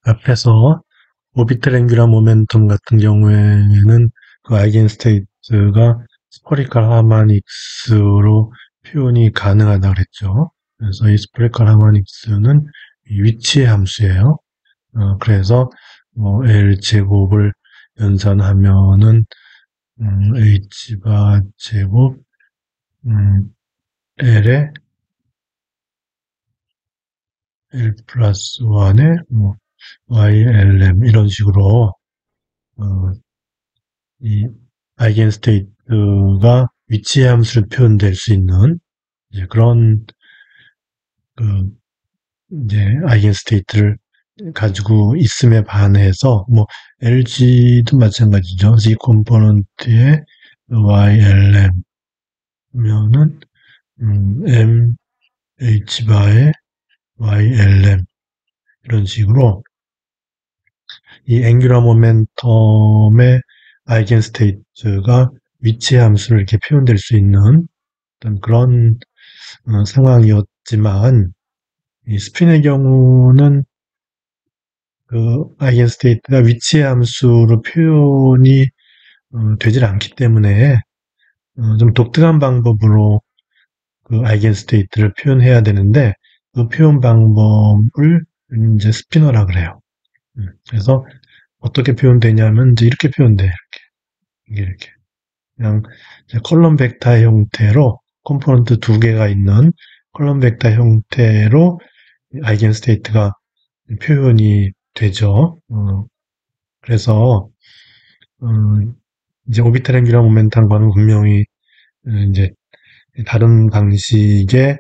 앞에서 오비탈 앵귤러 모멘텀 같은 경우에는 그 아이겐스테이트가 스퍼리컬 하모닉스로 표현이 가능하다고 그랬죠. 그래서 이 스퍼리컬 하모닉스는 위치의 함수예요. 그래서 L 제곱을 연산하면은 H 바 제곱 L에 L 플러스 1에 YLM 이런 식으로 이 아이겐스테이트가 위치의 함수로 표현될 수 있는 이제 그런 그 이제 아이겐스테이트를 가지고 있음에 반해서 LG도 마찬가지죠. Z 컴포넌트의 YLM면은 M H 바의 YLM 이런 식으로 이 앵귤러 모멘텀의 아이겐스테이트가 위치의 함수를 이렇게 표현될 수 있는 어떤 그런 상황이었지만 이 스핀의 경우는 그 아이겐스테이트가 위치의 함수로 표현이 되질 않기 때문에 좀 독특한 방법으로 그 아이겐스테이트를 표현해야 되는데 그 표현 방법을 이제 스피너라 그래요. 그래서 어떻게 표현되냐면 이제 이렇게 표현돼. 이렇게 그냥 컬럼 벡터 형태로 컴포넌트 두 개가 있는 컬럼 벡터 형태로 아이겐스테이트가 표현이 되죠. 그래서 이제 오비탈 앵귤러 모멘텀과는 분명히 이제 다른 방식의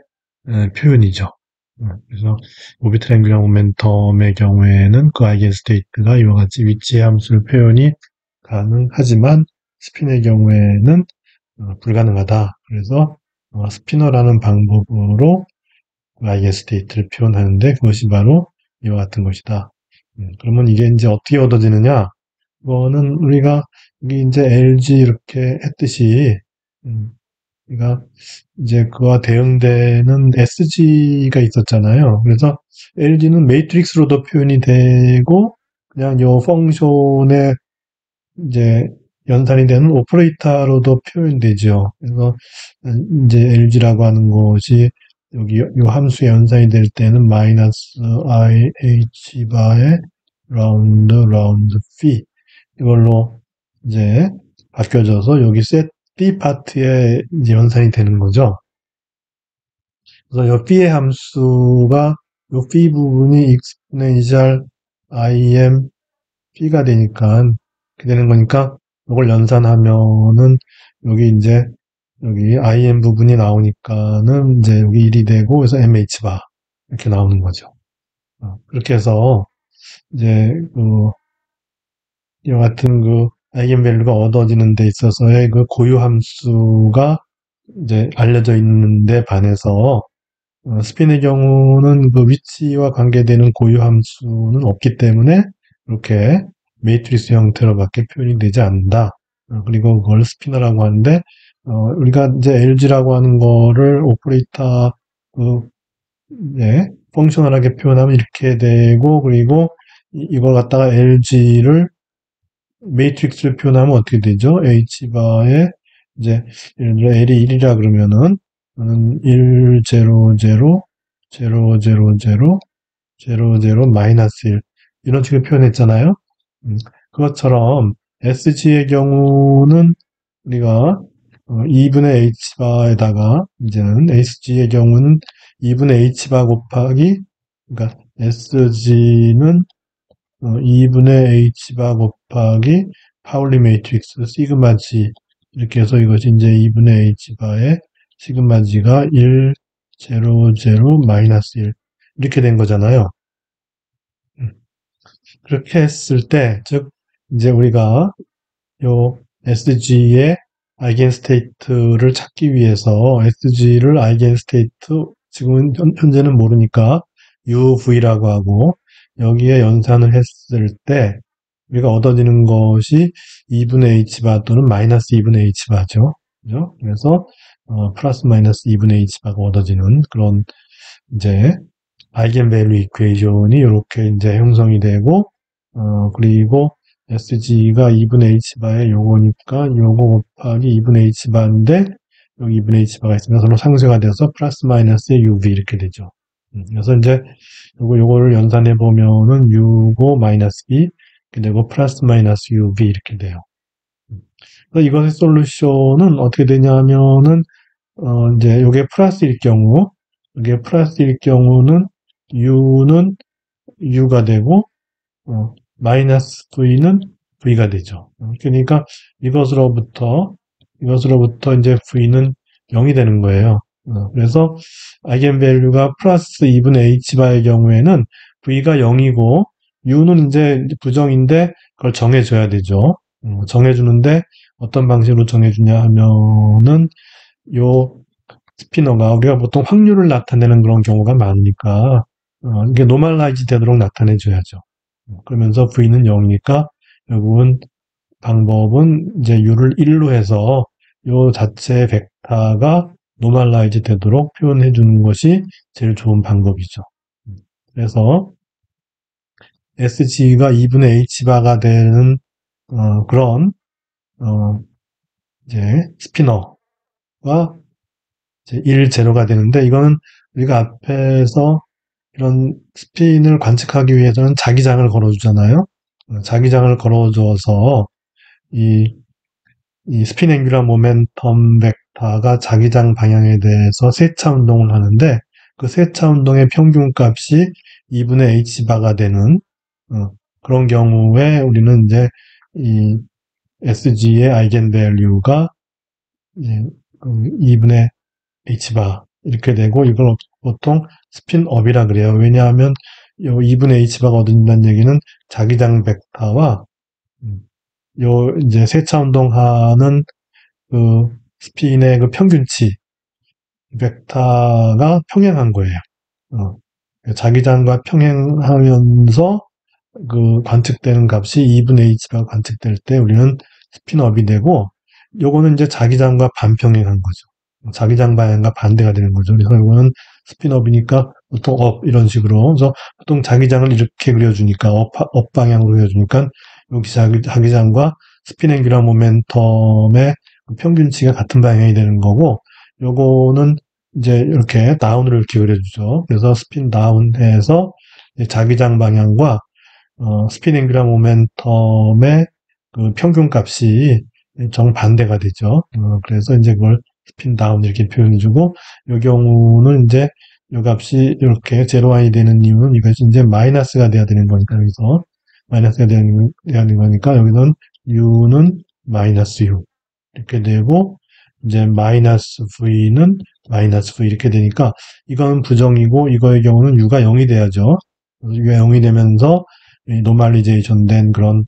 표현이죠. 그래서 오비탈 앵귤러 모멘텀의 경우에는 그 아이겐스테이트가 이와 같이 위치의 함수를 표현이 가능하지만 스핀의 경우에는 불가능하다. 그래서 스피너라는 방법으로 그 아이겐스테이트를 표현하는데 그것이 바로 이와 같은 것이다. 그러면 이게 이제 어떻게 얻어지느냐? 이거는 우리가 여기 이제 LG 이렇게 했듯이 우리가 이제 그와 대응되는 SG가 있었잖아요. 그래서 LG는 매트릭스로도 표현이 되고 그냥 이 펑션의 이제 연산이 되는 오퍼레이터로도 표현되죠. 그래서 이제 LG라고 하는 것이 여기 이 함수에 연산이 될 때는 마이너스 IH 바의 라운드 phi 이걸로 이제 바뀌어져서 여기 셋 B 파트에 이제 연산이 되는 거죠. 그래서 이 p의 함수가 이 phi 부분이 exponential im p가 되니까 이렇게 되는 거니까 이걸 연산하면은 여기 이제 여기 im 부분이 나오니까는 이제 여기 1이 되고 그래서 mh 바 이렇게 나오는 거죠. 그렇게 해서 이제 이와 같은 아이겐밸류가 얻어지는 데 있어서의 그 고유 함수가 이제 알려져 있는데 반해서 스핀의 경우는 그 위치와 관계되는 고유 함수는 없기 때문에 이렇게 매트리스 형태로밖에 표현이 되지 않는다. 그리고 그걸 스피너라고 하는데 우리가 이제 LG라고 하는 거를 오퍼레이터 펑셔널하게 표현하면 이렇게 되고 그리고 이걸 갖다가 LG를 매트릭스를 표현하면 어떻게 되죠? H바에 이제 예를 들어 L이 1이라 그러면은 1, 0, 0, 0, 0, 0, 0, 0, 마이너스 1 이런 식으로 표현했잖아요. 그것처럼 SG의 경우는 우리가 2분의 H바에다가 이제는 SG의 경우는 2분의 H바 곱하기 그러니까 SG는 2분의 H바 곱하기 파울리 매트릭스 시그마 G 이렇게 해서 이것이 이제 2분의 H바의 시그마 G가 1, 0, 0, 마이너스 1 이렇게 된 거잖아요. 그렇게 했을 때, 즉 이제 우리가 요 SG의 아이겐스테이트를 찾기 위해서 SG를 아이겐스테이트 지금은 현재는 모르니까 UV라고 하고 여기에 연산을 했을 때 우리가 얻어지는 것이 2분의 H바 또는 마이너스 2분의 H바죠. 그죠? 그래서 플러스 마이너스 2분의 H바가 얻어지는 그런 이제 아이겐밸류 이퀘이션이 이렇게 이제 형성이 되고, 그리고 SG가 2분의 H바의 요거니까 요거 곱하기 2분의 H바인데, 여기 2분의 H바가 있으면 서로 상쇄가 돼서 플러스 마이너스의 UV 이렇게 되죠. 그래서 이제 요거를 연산해 보면은 U5 마이너스 B, 이렇게 되고 플러스 마이너스 UV 이렇게 돼요. 그래서 이것의 솔루션은 어떻게 되냐면은, 이제 요게 플러스일 경우, 이게 플러스일 경우는 U는 U가 되고, 마이너스 V는 V가 되죠. 그러니까 이것으로부터 이제 V는 0이 되는 거예요. 그래서 아이겐밸류가 플러스 2분의 H바의 경우에는 V가 0이고, U는 이제 부정인데, 그걸 정해줘야 되죠. 정해주는데, 어떤 방식으로 정해주냐 하면은, 요 스피너가 우리가 보통 확률을 나타내는 그런 경우가 많으니까 이게 노멀라이즈 되도록 나타내줘야죠. 그러면서 V는 0이니까 결국은 방법은 이제 U를 1로 해서 요 자체 벡터가 노멀라이즈 되도록 표현해 주는 것이 제일 좋은 방법이죠. 그래서 SG가 2분의 H바가 되는 그런 이제 스피너가 이제 1, 제로가 되는데 이거는 우리가 앞에서 이런 스핀을 관측하기 위해서는 자기장을 걸어주잖아요. 자기장을 걸어줘서 이, 이 스핀 앵귤러 모멘텀 벡터가 자기장 방향에 대해서 세차 운동을 하는데 그 세차 운동의 평균 값이 2분의 h바가 되는 그런 경우에 우리는 이제 이 SG의 아이겐밸류가 2분의 h바 이렇게 되고 이걸 보통 스핀업이라 그래요. 왜냐하면 요 2분의 h바가 얻어진다는 얘기는 자기장 벡터와 요 이제 세차 운동하는 그 스핀의 그 평균치 벡터가 평행한 거예요. 자기장과 평행하면서 그 관측되는 값이 2분의 h가 관측될 때 우리는 스핀업이 되고 요거는 이제 자기장과 반평행한 거죠. 자기장 방향과 반대가 되는 거죠. 그래서 이거는 스핀업이니까 보통 업 이런 식으로 그래서 보통 자기장을 이렇게 그려주니까 업 방향으로 그려주니까 여기 자기장과 스핀 앵귤러 모멘텀의 평균치가 같은 방향이 되는 거고 요거는 이제 이렇게 다운으로 이렇게 그려주죠. 그래서 스핀 다운해서 자기장 방향과 스핀 앵귤러 모멘텀의 그 평균값이 정반대가 되죠. 그래서 이제 그걸 스핀 다운 이렇게 표현해주고, 이 경우는 이제 이 값이 이렇게 제로원이 되는 이유는 이것이 이제 마이너스가 돼야 되는 거니까, 여기서 마이너스가 돼야 되는 거니까, 여기는 u는 마이너스 u 이렇게 되고, 이제 마이너스 v는 마이너스 v 이렇게 되니까, 이건 부정이고, 이거의 경우는 u가 0이 돼야죠. u가 0이 되면서, 노멀리제이션 된 그런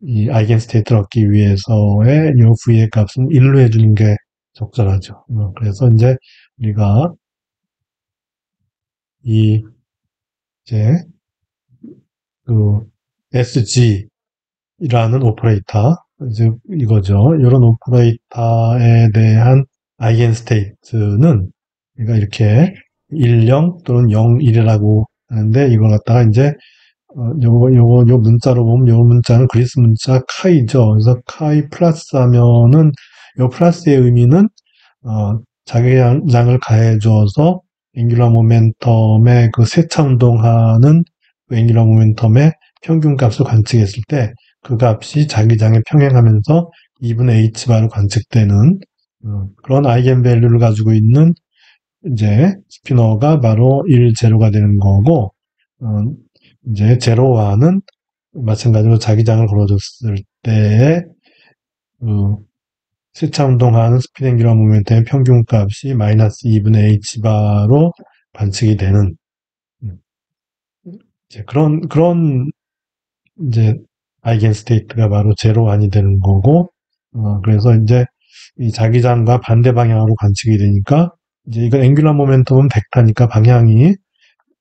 이 아이겐 스테이트를 얻기 위해서의 요 v의 값은 1로 해주는 게 적절하죠. 그래서 이제 우리가 이 이제 그 SG라는 오퍼레이터 즉 이거죠. 이런 오퍼레이터에 대한 아이겐 스테이트는 우리가 이렇게 1, 0 또는 0, 1이라고 하는데 이걸 갖다가 이제 요 문자로 보면 요 문자는 그리스 문자 카이죠. 그래서 카이 플러스 하면은 요 플러스의 의미는 자기장을 가해줘서 앵귤러 모멘텀의 그 세차 운동하는 그 앵귤러 모멘텀의 평균 값을 관측했을 때 그 값이 자기장에 평행하면서 2분의 h바로 관측되는 그런 아이겐밸류를 가지고 있는 이제 스피너가 바로 1, 제로가 되는 거고 이제 제로와는 마찬가지로 자기장을 걸어줬을 때의 그 세차 운동하는 스핀 앵귤러 모멘텀의 평균값이 마이너스 2분의 h바로 관측이 되는 이제 그런 이제 아이겐 스테이트가 바로 제로원이 되는 거고 그래서 이제 이 자기장과 반대 방향으로 관측이 되니까 이제 이거 앵귤러 모멘텀은 벡터니까 방향이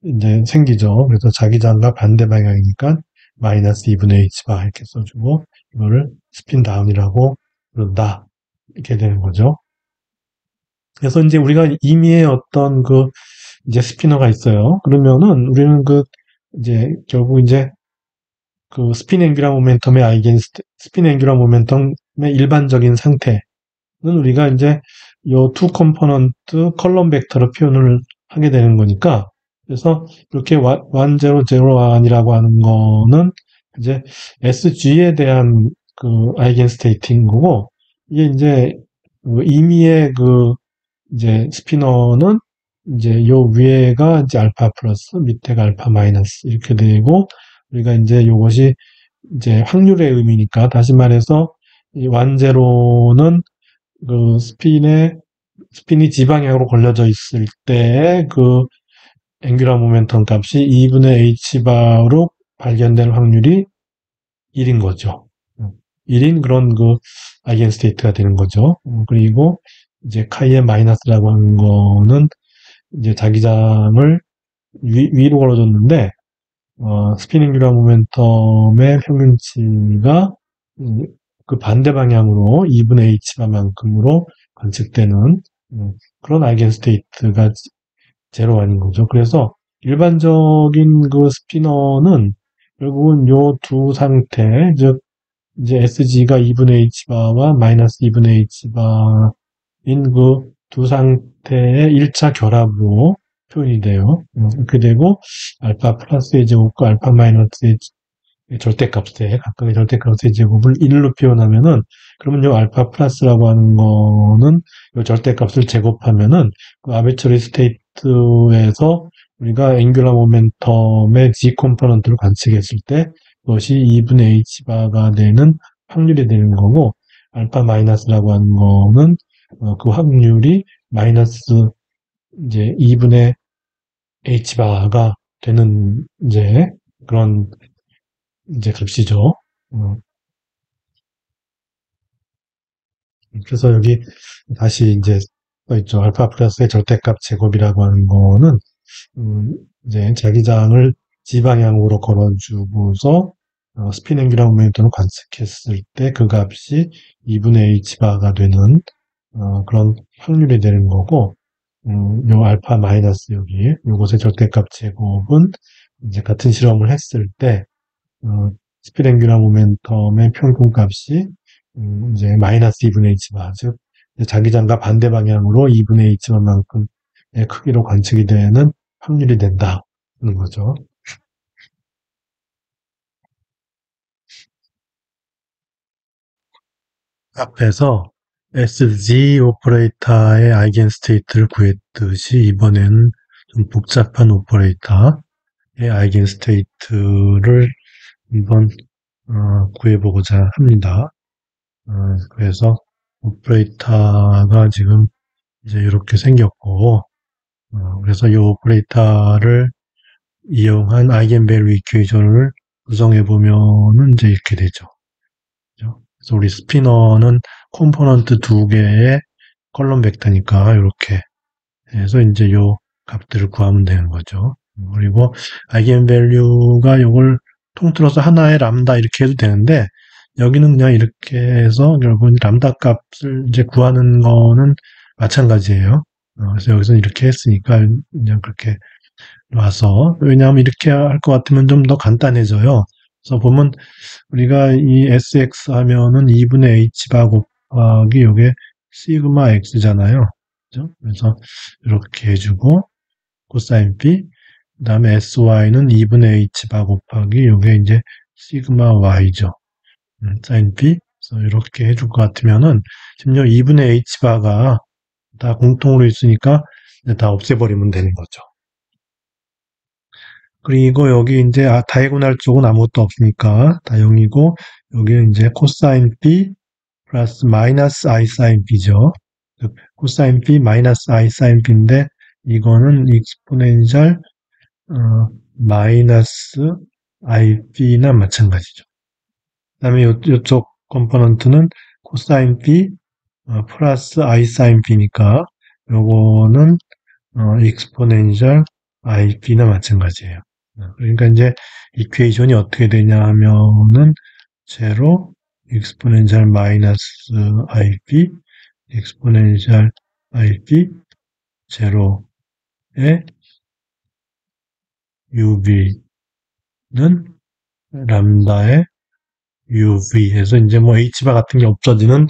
이제 생기죠. 그래서 자기장과 반대 방향이니까 마이너스 2분의 h바 이렇게 써주고 이거를 스핀 다운이라고 부른다. 이렇게 되는 거죠. 그래서 이제 우리가 임의의 어떤 그 이제 스피너가 있어요. 그러면은 우리는 이제 결국 이제 스핀 앵귤러 모멘텀의 스핀 앵귤러 모멘텀의 일반적인 상태는 우리가 이제 요 투 컴포넌트 컬럼 벡터로 표현을 하게 되는 거니까, 그래서 이렇게 1001이라고 하는 거는 이제 SG에 대한 아이겐 스테이트인 거고, 이게 이제 임의의 이제 스피너는 이제 요 위에가 이제 알파 플러스, 밑에가 알파 마이너스 이렇게 되고, 우리가 이제 요것이 이제 확률의 의미니까, 다시 말해서 이 완제로는 스핀이 지방향으로 걸려져 있을 때의 앵귤러 모멘텀 값이 2분의 h 바로 발견될 확률이 1인 거죠. 1인 그런 아이겐 스테이트가 되는 거죠. 그리고 이제 카이의 마이너스라고 하는 거는 이제 자기장을 위로 걸어줬는데, 스핀 앵귤러 모멘텀의 평균치가 반대 방향으로 2분의 h만큼으로 관측되는 그런 아이겐 스테이트가 제로 아닌 거죠. 그래서 일반적인 스피너는 결국은 요 두 상태, 즉 이제 SG가 2분의 h바와 마이너스 2분의 h바인 두 상태의 1차 결합으로 표현이 돼요. 이렇게 되고, 알파 플러스의 제곱과 알파 마이너스의 각각의 절대값의 제곱을 1로 표현하면은, 그러면 요 알파 플러스라고 하는 거는 요 절대값을 제곱하면은 아비처리 스테이트에서 우리가 앵귤러 모멘텀의 G 컴포넌트를 관측했을 때 그것이 2분의 h바가 되는 확률이 되는 거고, 알파 마이너스라고 하는 거는 그 확률이 마이너스 이제 2분의 h바가 되는 이제 그런 이제 값이죠. 그래서 여기 다시 이제 써 있죠. 알파 플러스의 절대값 제곱이라고 하는 거는 이제 자기장을 지방향으로 걸어주고서 스핀 앵귤러 모멘텀을 관측했을 때 그 값이 2분의 h바가 되는 그런 확률이 되는 거고, 요 알파 마이너스 여기 요것의 절대값 제곱은 이제 같은 실험을 했을 때 스피드 앵귤러 모멘텀의 평균값이 이제 마이너스 2분의 h바, 즉 자기장과 반대 방향으로 2분의 h만큼의 크기로 관측이 되는 확률이 된다는 거죠. 앞에서 SG 오퍼레이터의 아이겐 스테이트를 구했듯이 이번에는 좀 복잡한 오퍼레이터의 아이겐 스테이트를 한번 구해보고자 합니다. 그래서 오퍼레이터가 지금 이제 이렇게 생겼고, 그래서 이 오퍼레이터를 이용한 아이겐밸류 이퀘이션을 구성해 보면은 이제 이렇게 되죠. 그래서 우리 스피너는 컴포넌트 두 개의 컬럼 벡터니까 이렇게 해서 이제 요 값들을 구하면 되는 거죠. 그리고 아이겐밸류가 요걸 통틀어서 하나의 람다 이렇게 해도 되는데, 여기는 그냥 이렇게 해서 결국은 람다 값을 이제 구하는 거는 마찬가지예요. 그래서 여기서 이렇게 했으니까 그냥 그렇게 놔서, 왜냐하면 이렇게 할 것 같으면 좀 더 간단해져요. 그래서 보면 우리가 이 SX 하면은 2분의 H바 곱하기 요게 시그마 X잖아요. 그죠? 그래서 이렇게 해주고, 코사인 B, 그 다음에 SY는 2분의 H바 곱하기 요게 이제 시그마 Y죠. 사인 B. 그래서 이렇게 해줄 것 같으면은, 지금 2분의 H바가 다 공통으로 있으니까 다 없애버리면 되는 거죠. 그리고 여기 이제 다이고날 쪽은 아무것도 없으니까 다 0이고, 여기는 이제 코사인 B 플러스 마이너스 I 사인 B죠. 코사인 B 마이너스 I 사인 B인데 이거는 익스포넨셜 마이너스 IB나 마찬가지죠. 그 다음에 이쪽 컴포넌트는 코사인 B 플러스 I 사인 B니까 요거는 익스포넨셜 IB나 마찬가지예요. 그러니까 이제 이퀘이션이 어떻게 되냐 하면은 제로 익스포넨셜 마이너스 IB 익스포넨셜 IB 제로에 UV는 람다의 UV에서 이제 뭐 H바 같은 게 없어지는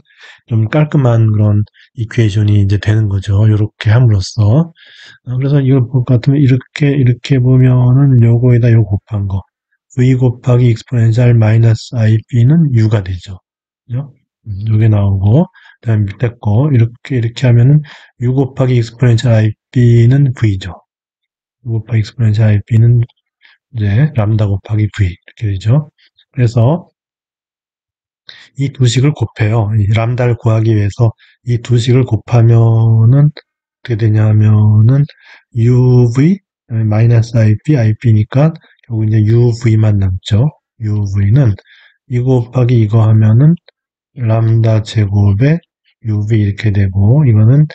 좀 깔끔한 그런 이퀘이션이 이제 되는 거죠. 이렇게 함으로써. 그래서 이걸 볼 것 같으면 이렇게 보면은 요거에다 요 곱한 거. V 곱하기 exponential 마이너스 IB는 U가 되죠. 그죠? 요게 나오고, 그 다음에 밑에 거, 이렇게 하면은 U 곱하기 exponential IB는 V죠. U 곱하기 exponential IB는 이제 람다 곱하기 V. 이렇게 되죠. 그래서 이 두 식을 곱해요. 이 람다를 구하기 위해서 이 두 식을 곱하면은 어떻게 되냐면은 UV 마이너스 IP, IP니까 결국 이제 UV만 남죠. UV는 이거 곱하기 이거 하면은 람다 제곱에 UV 이렇게 되고 이거는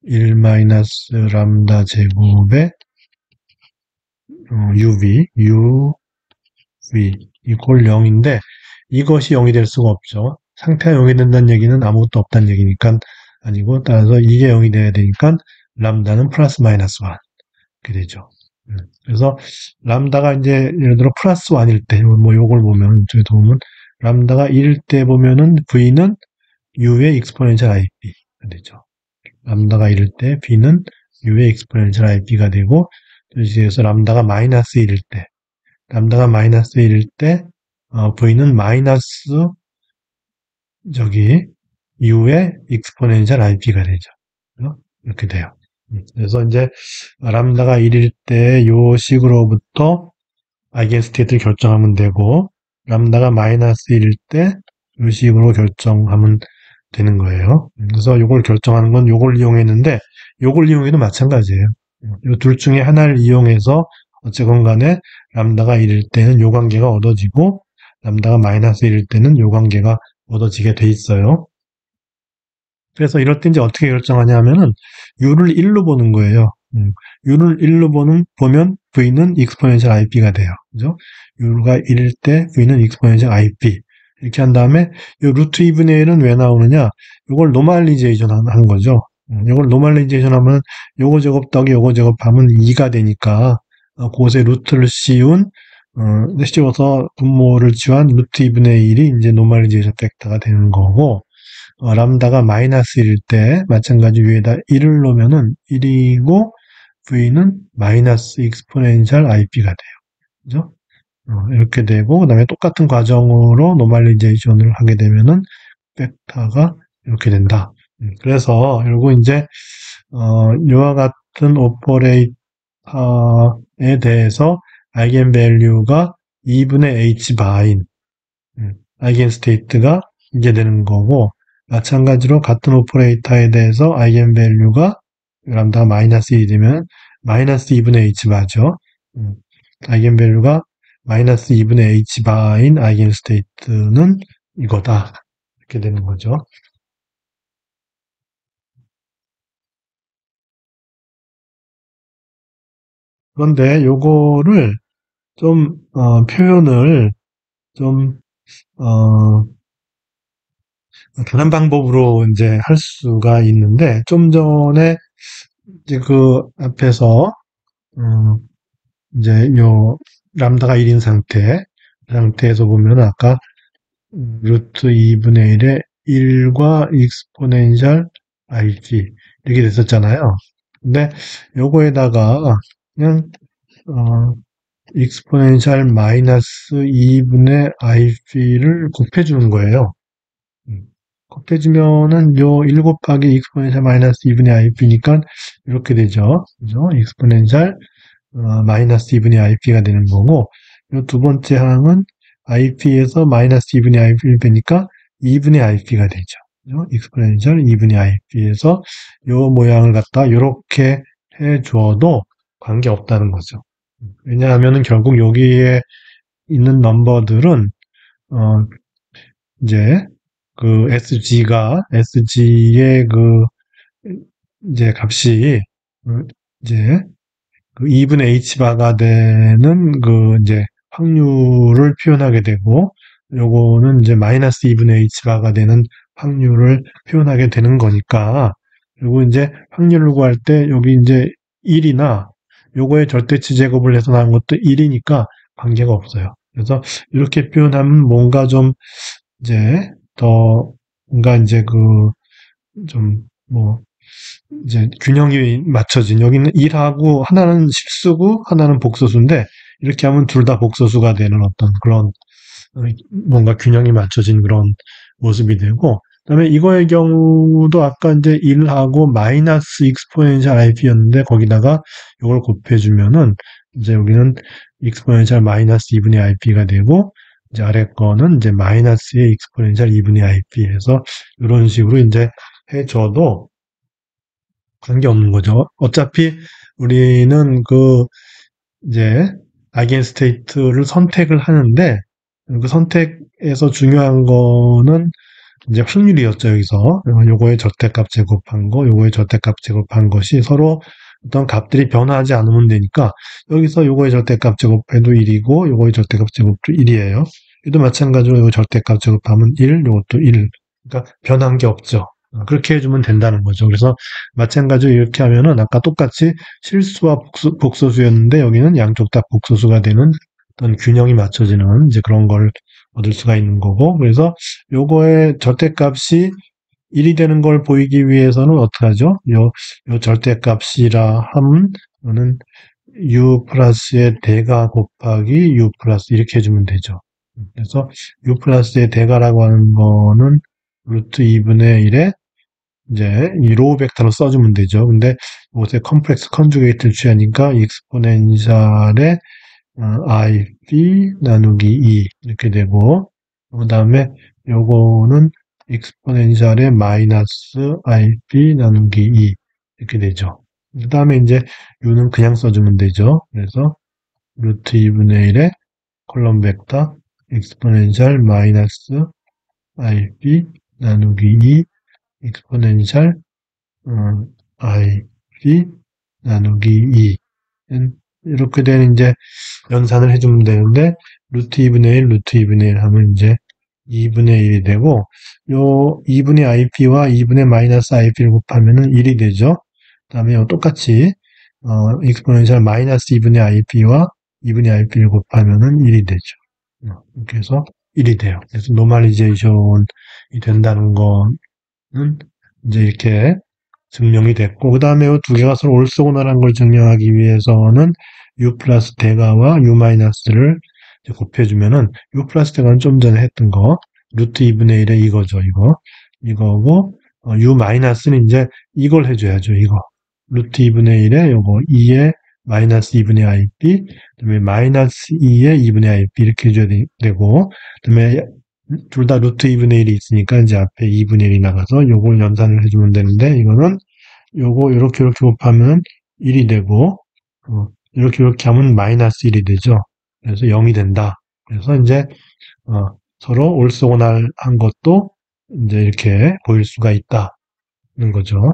1 마이너스 람다 제곱에 UV 이꼴 0인데 이것이 0이 될 수가 없죠. 상태가 0이 된다는 얘기는 아무것도 없다는 얘기니까 아니고 따라서 이게 0이 돼야 되니까 람다는 플러스 마이너스 1 이렇게 되죠. 그래서 람다가 이제 예를 들어 플러스 1일 때 뭐 요걸 보면 저기 보면 람다가 1일 때 보면은 V는 U의 exponential IP가 되죠. 람다가 1일 때 B는 U의 exponential IP가 되고 그래서 람다가 마이너스 1일 때 람다가 마이너스 1일 때 V는 마이너스 저기 U의 exponential IP가 되죠. 이렇게 돼요. 그래서 이제 람다가 1일 때 요 식으로부터 아이겐스테이트를 결정하면 되고 람다가 마이너스 1일 때 요 식으로 결정하면 되는 거예요. 그래서 요걸 결정하는 건 요걸 이용했는데 요걸 이용해도 마찬가지예요. 요 둘 중에 하나를 이용해서 어쨌건 간에 람다가 1일 때는 요 관계가 얻어지고 람다가 마이너스 1일 때는 요 관계가 얻어지게 돼 있어요. 그래서 이럴 때 이제 어떻게 결정하냐 하면은 U를 1로 보는 거예요. U를 1로 보면 V는 exponential IP가 돼요. 그죠? U가 1일 때 V는 exponential IP. 이렇게 한 다음에 이 루트 2분의 1은 왜 나오느냐? 이걸 노멀리제이션 한 거죠. 이걸 노멀리제이션 하면 요거 제곱 더하기 요거 제곱하면 2가 되니까 그것에 루트를 씌워서 분모를 취한 루트 2분의 1이 이제 노멀리제이션 팩터가 되는 거고 람다가 마이너스 1일 때 마찬가지 위에다 1을 놓으면은 1이고 V는 마이너스 익스포넨셜 IP가 돼요. 그죠? 이렇게 되고 그다음에 똑같은 과정으로 노멀리제이션을 하게 되면은 벡터가 이렇게 된다. 그래서 결국 이제 이와 같은 오퍼레이터에 대해서 아이겐밸류가 2분의 h 바인 아이겐스테이트가 이게 되는 거고 마찬가지로 같은 오퍼레이터에 대해서 아이겐밸류가 람다가 마이너스 1이 되면 마이너스 2분의 h 바죠. 아이겐밸류가 마이너스 2분의 h 바인 아이겐스테이트는 이거다. 이렇게 되는 거죠. 그런데 요거를 좀 표현을 좀 다른 방법으로 이제 할 수가 있는데 좀 전에 이제 그 앞에서 이제 요 람다가 1인 상태에서 보면 아까 루트 2분의 1에 1과 익스포넨셜 IG 이렇게 됐었잖아요. 근데 요거에다가 그냥 익스포넨셜 마이너스 2분의 IP를 곱해주는 거예요. 곱해주면은 요 1 곱하기 익스포넨셜 마이너스 2분의 IP니까 이렇게 되죠. 그죠? 익스포넨셜 마이너스 2분의 IP가 되는 거고 요 두 번째 항은 IP에서 마이너스 2분의 IP를 빼니까 2분의 IP가 되죠. 그죠? 익스포넨셜 2분의 IP에서 요 모양을 갖다 요렇게 해줘도 관계없다는 거죠. 왜냐하면은 결국 여기에 있는 넘버들은 이제 그 SG의 그 이제 값이 이제 그 2분의 h바가 되는 그 이제 확률을 표현하게 되고 요거는 이제 마이너스 2분의 h바가 되는 확률을 표현하게 되는 거니까 그리고 이제 확률을 구할 때 여기 이제 1이나 요거의 절대치 제곱을 해서 나온 것도 1이니까 관계가 없어요. 그래서 이렇게 표현하면 뭔가 좀 이제 더 뭔가 이제 그 좀 뭐 이제 균형이 맞춰진 여기는 1하고 하나는 실수고 하나는 복소수인데 이렇게 하면 둘 다 복소수가 되는 어떤 그런 뭔가 균형이 맞춰진 그런 모습이 되고 그다음에 이거의 경우도 아까 이제 1하고 마이너스 익스포넨셜 IP였는데 거기다가 이걸 곱해주면은 이제 여기는 익스포넨셜 마이너스 2분의 IP가 되고 이제 아래 거는 이제 마이너스의 익스포넨셜 2분의 IP 해서 이런 식으로 이제 해줘도 관계없는 거죠. 어차피 우리는 그 이제 아이겐스테이트를 선택을 하는데 그 선택에서 중요한 거는 이제 확률이었죠, 여기서. 요거의 절대값 제곱한 거, 요거의 절대값 제곱한 것이 서로 어떤 값들이 변화하지 않으면 되니까 여기서 요거의 절대값 제곱해도 1이고 요거의 절대값 제곱도 1이에요. 이도 마찬가지로 요거 절대값 제곱하면 1, 요것도 1. 그러니까 변한 게 없죠. 그렇게 해주면 된다는 거죠. 그래서 마찬가지로 이렇게 하면은 아까 똑같이 실수와 복소수였는데 여기는 양쪽 다 복소수가 되는 어떤 균형이 맞춰지는 이제 그런 걸 얻을 수가 있는 거고 그래서 요거의 절대값이 1이 되는 걸 보이기 위해서는 어떻게 하죠? 요 절대값이라 하면 u 플러스의 대가 곱하기 u 플러스 이렇게 해주면 되죠. 그래서 u 플러스의 대가라고 하는 거는 루트 2분의 1에 이제 이 로우 벡터로 써주면 되죠. 근데 이것에 컴플렉스 컨주게이트를 취하니까 익스포넨셜의 ip 나누기 2 이렇게 되고 그 다음에 요거는 익스포넨셜의 마이너스 ip 나누기 2 이렇게 되죠. 그 다음에 이제 u는 그냥 써주면 되죠. 그래서 루트 2분의 1의 컬럼 벡터 익스포넨셜 마이너스 ip 나누기 2 익스포넨셜 ip 나누기 2 이렇게 되는 이제 연산을 해주면 되는데 루트 2분의 1 루트 2분의 1 하면 이제 2분의 1이 되고 요 2분의 IP와 2분의 마이너스 IP를 곱하면은 1이 되죠. 그 다음에 똑같이 익스포넨셜 마이너스 2분의 IP와 2분의 IP를 곱하면은 1이 되죠. 이렇게 해서 1이 돼요. 그래서 노멀리제이션이 된다는 거는 이제 이렇게 증명이 됐고 그 다음에 두 개가 서로 올소고나란 걸 증명하기 위해서는 u 플러스 대가와 u 마이너스를 곱해주면은 u 플러스 대가는 좀 전에 했던 거 루트 2분의 1에 이거죠. 이거고 u 마이너스는 이제 이걸 해줘야죠. 이거 루트 2분의 1에 요거 2에 마이너스 2분의 ip 그다음에 마이너스 2에 2분의 ip 이렇게 해줘야 되고 그다음에 둘 다 루트 2분의 1이 있으니까 이제 앞에 2분의 1이 나가서 요걸 연산을 해주면 되는데 이거는 요거 이렇게 곱하면 1이 되고 이렇게 하면 마이너스 1이 되죠. 그래서 0이 된다. 그래서 이제 서로 올소고날한 것도 이제 이렇게 보일 수가 있다는 거죠.